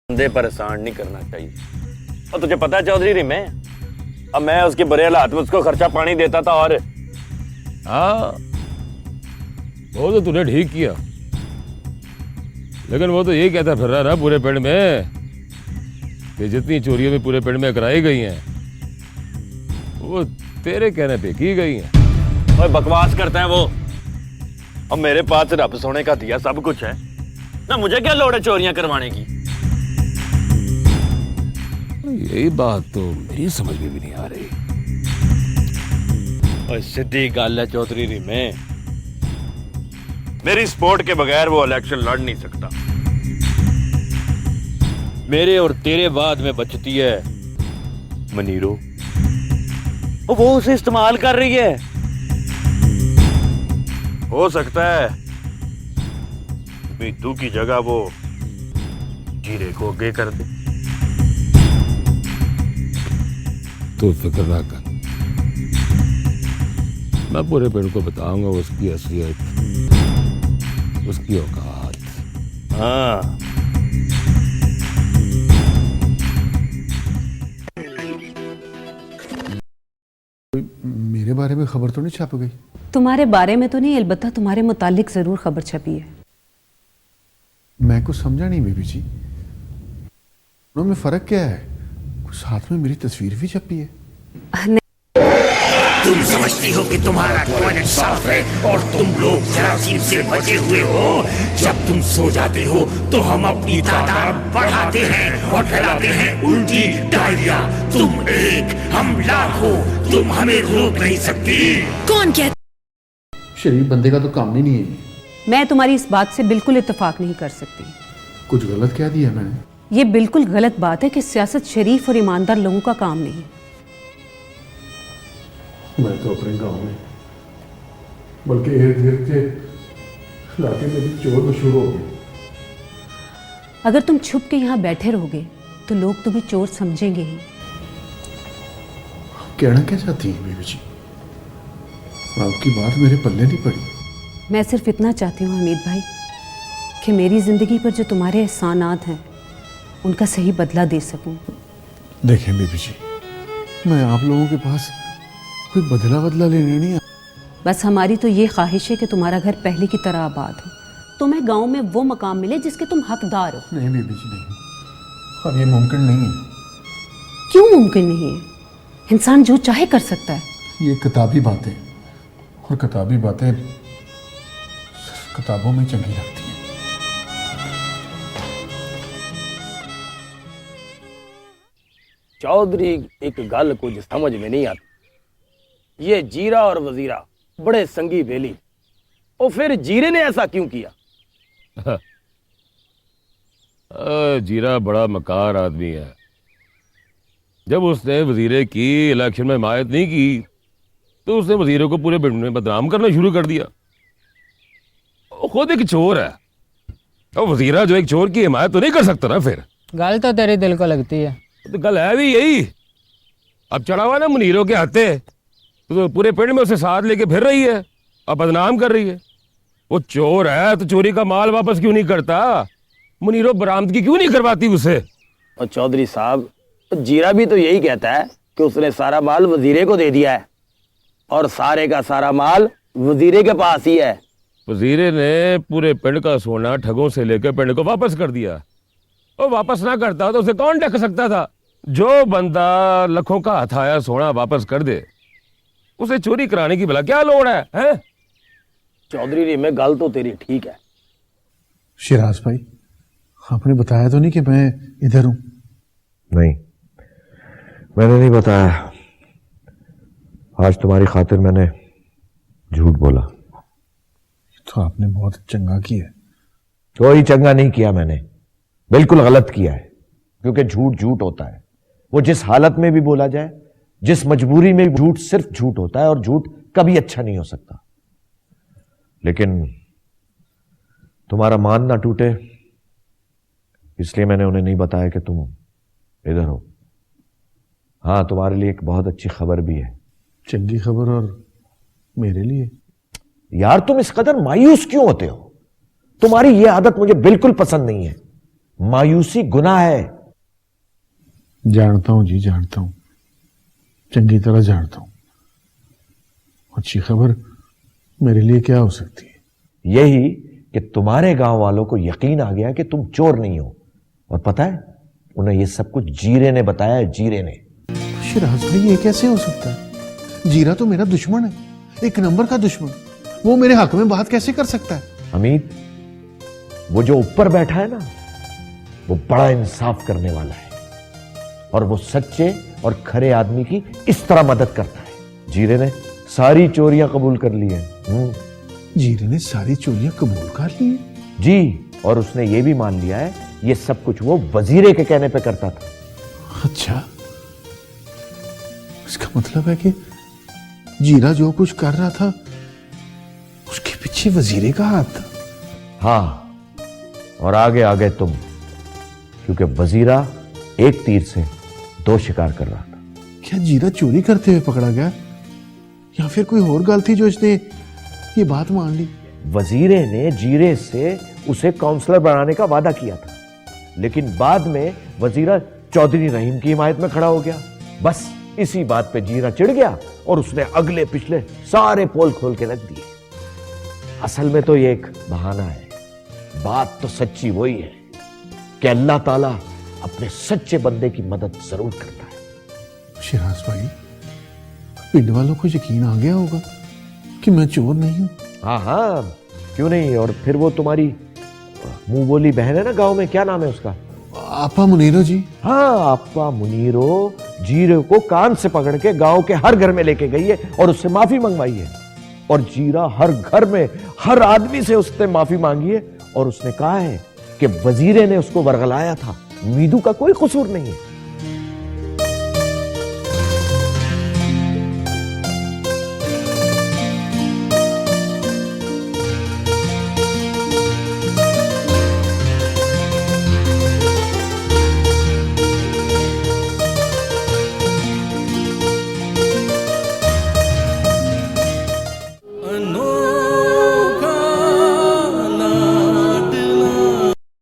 बंदे परेशान नहीं करना चाहिए। और तुझे पता है चौधरी रिमे, अब मैं उसके बुरे हालात में उसको खर्चा पानी देता था। और हाँ, वो तो तूने ठीक किया, लेकिन वो तो यही कहता फिर रहा ना पूरे पेड़ में कि जितनी चोरियां भी पूरे पेड़ में कराई गई हैं वो तेरे कहने पे की गई हैं। और बकवास करता है वो। अब मेरे पास रब सोने का दिया सब कुछ है ना, मुझे क्या लोड़ है चोरियां करवाने की। यही बात तो मेरी समझ में भी नहीं आ रही। और सीधी गल है चौधरी रिमे, मेरी सपोर्ट के बगैर वो इलेक्शन लड़ नहीं सकता। मेरे और तेरे बाद में बचती है मनीरो, और वो उसे इस्तेमाल कर रही है। हो सकता है मीतू की जगह वो जीरे को आगे कर दे। तू फिक्र ना कर, मैं पूरे पेड़ को बताऊंगा उसकी असलियत, उसकी औकात। हाँ, मेरे बारे में खबर तो नहीं छप गई? तुम्हारे बारे में तो नहीं, अलबत्ता तुम्हारे मुतालिक जरूर खबर छपी है। मैं कुछ समझा नहीं बेबी जी, में फर्क क्या है? कुछ साथ में मेरी तस्वीर भी छपी है। तुम समझती हो कि तुम्हारा टॉयलेट साफ है और तुम लोग जरासीम से बचे हुए हो। जब तुम सो जाते हो तो हम अपनी तादाद बढ़ाते हैं और फैलाते हैं उल्टी डायरिया। तुम एक, हम लाखों, तुम हमें रोक नहीं सकती। कौन कहता? शरीफ बंदे का तो काम ही नहीं है। मैं तुम्हारी इस बात से बिल्कुल इत्तेफाक नहीं कर सकती। कुछ गलत कह दिया मैंने? ये बिल्कुल गलत बात है कि सियासत शरीफ और ईमानदार लोगों का काम नहीं। मैं तो अपने गांव में बल्कि इर्द गिर्द के इलाके में भी चोर मशहूर हो गए। अगर तुम छुप के यहाँ बैठे रहोगे तो लोग तुम्हें चोर समझेंगे ही। कहना क्या चाहती हैं बेबी जी? आपकी बात मेरे पल्ले नहीं पड़ी। मैं सिर्फ इतना चाहती हूँ हमीद भाई कि मेरी जिंदगी पर जो तुम्हारे एहसानात हैं उनका सही बदला दे सकूं। देखें बेबी जी, मैं आप लोगों के पास कोई बदला लेने नहीं आया। बस हमारी तो ये ख्वाहिश है कि तुम्हारा घर पहले की तरह आबाद हो, तुम्हें गांव में वो मकाम मिले जिसके तुम हकदार हो। नहीं बेबी जी नहीं, अब ये मुमकिन नहीं है। क्यों मुमकिन नहीं है? इंसान जो चाहे कर सकता है। ये किताबी बातें, और किताबी बातें सिर्फ किताबों में चंगी लगती हैं। चौधरी एक गल कुछ समझ में नहीं आती। ये जीरा और वजीरा बड़े संगी बेली, और फिर जीरे ने ऐसा क्यों किया? जीरा बड़ा मकार आदमी है। जब उसने वजीरे की इलेक्शन में हिमायत नहीं की तो उसने वजीरे को पूरे पिंड में बदनाम करना शुरू कर दिया। वो खुद एक चोर है, और वजीरा जो एक चोर की हिमायत तो नहीं कर सकता ना। फिर गल तो तेरे दिल को लगती है। तो गल है भी यही। अब चढ़ा हुआ ना मुनीरों के हाथे, तो पूरे पेड़ में उसे साथ लेके फिर रही है और बदनाम कर रही है। वो चोर है तो चोरी का माल वापस क्यों नहीं करता? मुनीरो बरामदगी क्यों नहीं करवाती उसे? और चौधरी साहब, जीरा भी तो यही कहता है कि उसने सारा माल वजीरे को दे दिया है, और सारे का सारा माल वजीरे के पास ही है। वजीरे ने पूरे पिंड का सोना ठगों से लेकर पिंड को वापस कर दिया। और वापस ना करता तो उसे कौन ढक सकता था? जो बंदा लाखों का हथाया सोना वापस कर दे, उसे चोरी कराने की भला क्या लोड़ है? चौधरी री में गल तो तेरी ठीक है। शिराज भाई, आपने बताया तो नहीं कि मैं इधर हूं? नहीं, मैंने नहीं बताया। आज तुम्हारी खातिर मैंने झूठ बोला। तो आपने बहुत चंगा किया। कोई चंगा नहीं किया मैंने, बिल्कुल गलत किया है। क्योंकि झूठ झूठ होता है, वो जिस हालत में भी बोला जाए, जिस मजबूरी में झूठ सिर्फ झूठ होता है, और झूठ कभी अच्छा नहीं हो सकता। लेकिन तुम्हारा मान ना टूटे इसलिए मैंने उन्हें नहीं बताया कि तुम इधर हो। हाँ, तुम्हारे लिए एक बहुत अच्छी खबर भी है। चंगी खबर? और मेरे लिए? यार तुम इस कदर मायूस क्यों होते हो? तुम्हारी यह आदत मुझे बिल्कुल पसंद नहीं है। मायूसी गुनाह है। जानता हूं जी, जानता हूं, चंगी तरह जानता हूं। अच्छी खबर मेरे लिए क्या हो सकती है? यही कि तुम्हारे गांव वालों को यकीन आ गया कि तुम चोर नहीं हो। और पता है, उन्हें यह सब कुछ जीरे ने बताया है, जीरे ने। शिराज भाई, ये कैसे हो सकता है? जीरा तो मेरा दुश्मन है, एक नंबर का दुश्मन। वो मेरे हक में बात कैसे कर सकता है? हमीद, वो जो ऊपर बैठा है ना, वो बड़ा इंसाफ करने वाला है और वो सच्चे और खरे आदमी की इस तरह मदद करता है। जीरे ने सारी चोरियां कबूल कर ली हैं। जीरे ने सारी चोरियां कबूल कर ली हैं? जी, और उसने ये भी मान लिया है ये सब कुछ वो वजीरे के कहने पे करता था। अच्छा, इसका मतलब है कि जीरा जो कुछ कर रहा था उसके पीछे वजीरे का हाथ था। हाँ, और आगे आगे तुम, क्योंकि वजीरा एक तीर से दो शिकार कर रहा था। क्या जीरा चोरी करते हुए पकड़ा गया, या फिर कोई और गल थी जो इसने ये बात मान ली? वजीरे ने जीरे से उसे काउंसलर बनाने का वादा किया था, लेकिन बाद में वजीरा चौधरी रहीम की हिमायत में खड़ा हो गया। बस इसी बात पे जीरा चिढ़ गया और उसने अगले पिछले सारे पोल खोल के रख दिए। असल में तो ये एक बहाना है। बात तो सच्ची वही है कि अल्लाह ताला अपने सच्चे बंदे की मदद जरूर करता है। शिराज भाई, पिंड वालों को यकीन आ गया होगा कि मैं चोर नहीं हूं। हाँ हाँ, क्यों नहीं। और फिर वो तुम्हारी मुंह बोली बहन है ना गांव में, क्या नाम है उसका? आपा मुनीरो जी। हाँ, आपा मुनीरो जीरे को कान से पकड़ के गांव के हर घर में लेके गई है और उससे माफी मंगवाई है। और जीरा हर घर में हर आदमी से उसने माफी मांगी है और उसने कहा है कि वजीरे ने उसको वर्गलाया था, मीदू का कोई कसूर नहीं है।